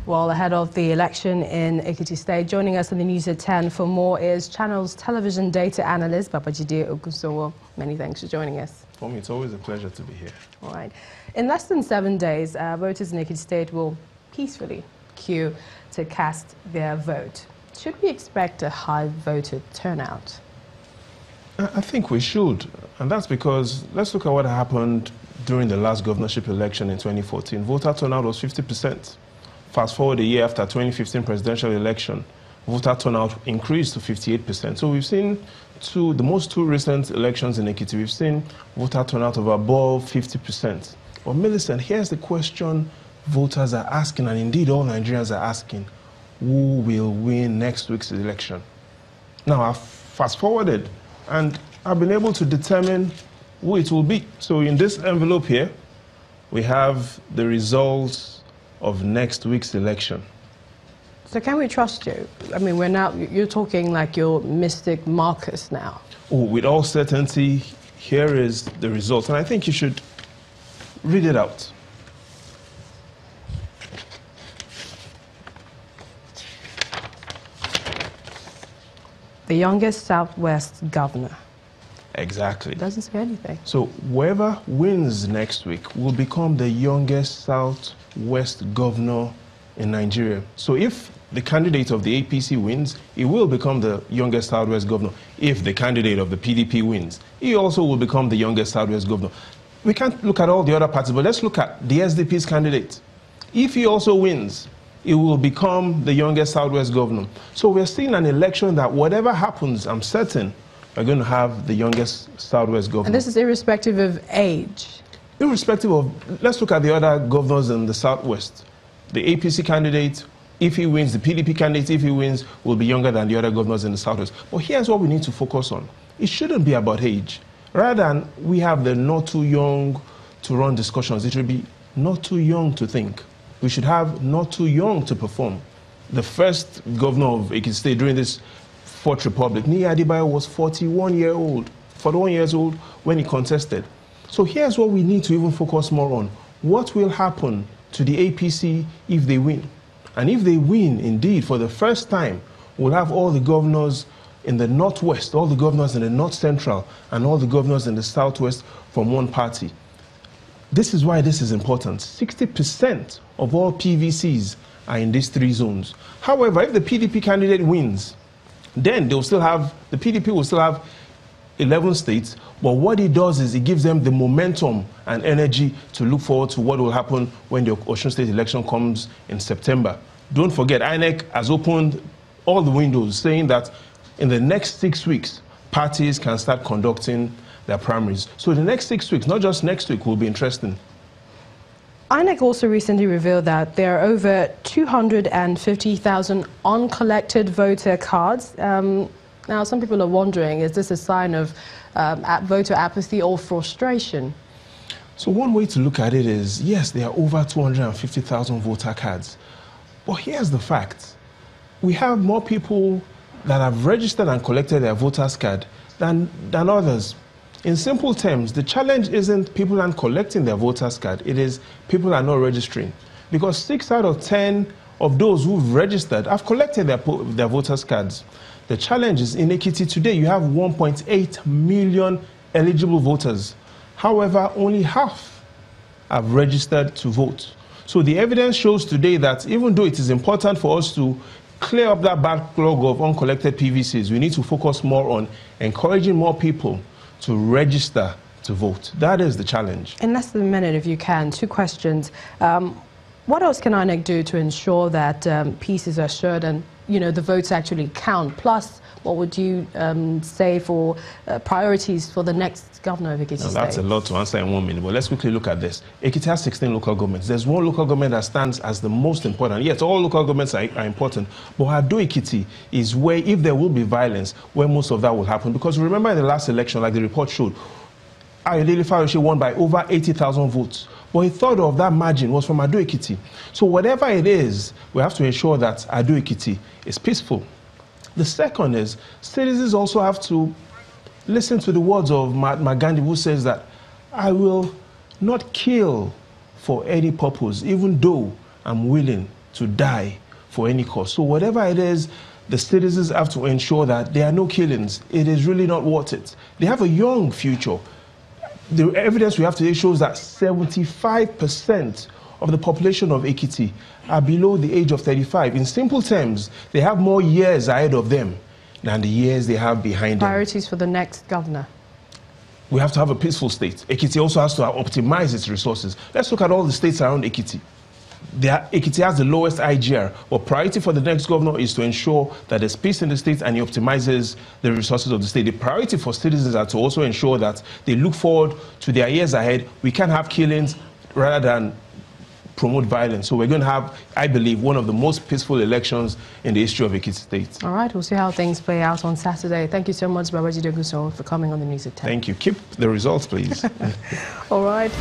Well, ahead of the election in Ekiti State, joining us in the news at 10 for more is Channel's television data analyst, Babajide Ogunsowo. Many thanks for joining us. For me, it's always a pleasure to be here. All right. In less than 7 days, voters in Ekiti State will peacefully queue to cast their vote. Should we expect a high voter turnout? I think we should. And that's because, let's look at what happened during the last governorship election in 2014. Voter turnout was 50%. Fast forward a year after 2015 presidential election, voter turnout increased to 58%. So we've seen the most two recent elections in Ekiti, we've seen voter turnout of above 50%. But Millicent, here's the question voters are asking, and indeed all Nigerians are asking: who will win next week's election? Now, I've fast forwarded and I've been able to determine who it will be. So in this envelope here, we have the results of next week's election. So can we trust you? I mean, you're talking like you're Mystic Marcus now. Oh, with all certainty, here is the result. And I think you should read it out. The youngest Southwest governor. Exactly. It doesn't say anything. So whoever wins next week will become the youngest Southwest governor in Nigeria. So if the candidate of the APC wins, he will become the youngest Southwest governor. If the candidate of the PDP wins, he also will become the youngest Southwest governor. We can't look at all the other parties, but let's look at the SDP's candidate. If he also wins, he will become the youngest Southwest governor. So we're seeing an election that whatever happens, I'm certain, we're going to have the youngest Southwest governor. And this is irrespective of age? Irrespective of, let's look at the other governors in the Southwest. The APC candidate, if he wins, the PDP candidate, if he wins, will be younger than the other governors in the Southwest. But here's what we need to focus on. It shouldn't be about age. Rather than we have the not too young to run discussions, it should be not too young to think. We should have not too young to perform. The first governor of Ekiti State during this Fourth Republic, Niyi Adebayo, was 41 years old when he contested. So here's what we need to even focus more on. What will happen to the APC if they win? And if they win, indeed, for the first time, we'll have all the governors in the Northwest, all the governors in the North Central, and all the governors in the Southwest from one party. This is why this is important. 60% of all PVCs are in these three zones. However, if the PDP candidate wins, then the PDP will still have 11 states, but what it does is it gives them the momentum and energy to look forward to what will happen when the Osun State election comes in September. Don't forget, INEC has opened all the windows, saying that in the next 6 weeks, parties can start conducting their primaries. So the next 6 weeks, not just next week, will be interesting. INEC also recently revealed that there are over 250,000 uncollected voter cards. Now, some people are wondering, is this a sign of voter apathy or frustration? So one way to look at it is, yes, there are over 250,000 voter cards. But here's the fact. We have more people that have registered and collected their voter's card than others. In simple terms, the challenge isn't people aren't collecting their voter's card, it is people are not registering. Because 6 out of 10 of those who've registered have collected their voter's cards. The challenge is in Ekiti today, you have 1.8 million eligible voters. However, only half have registered to vote. So the evidence shows today that even though it is important for us to clear up that backlog of uncollected PVCs, we need to focus more on encouraging more people to register to vote. That is the challenge. In less than a minute, if you can, 2 questions. What else can INEC do to ensure that peace is assured and the votes actually count? Plus, what would you say for priorities for the next governor of Ekiti State? That's a lot to answer in 1 minute, but let's quickly look at this. Ekiti has 16 local governments. There's one local government that stands as the most important. Yes, all local governments are important, but Ado Ekiti is where, if there will be violence, where most of that will happen. Because remember in the last election, like the report showed, Ayodele Fayose won by over 80,000 votes. But a third of that margin was from Ado Ekiti. So whatever it is, we have to ensure that Ado Ekiti is peaceful. The second is, citizens also have to listen to the words of Mahatma Gandhi, who says that I will not kill for any purpose, even though I'm willing to die for any cause. So whatever it is, the citizens have to ensure that there are no killings. It is really not worth it. They have a young future. The evidence we have today shows that 75% of the population of Ekiti are below the age of 35. In simple terms, they have more years ahead of them than the years they have behind them. Priorities for the next governor. We have to have a peaceful state. Ekiti also has to optimize its resources. Let's look at all the states around Ekiti. Ekiti has the lowest IGR, but priority for the next governor is to ensure that there's peace in the state and he optimizes the resources of the state. The priority for citizens are to also ensure that they look forward to their years ahead. We can't have killings rather than promote violence. So we're going to have, I believe, one of the most peaceful elections in the history of Ekiti State. All right, we'll see how things play out on Saturday. Thank you so much, Babajide Guso, for coming on the News at 10. Thank you. Keep the results, please. All right.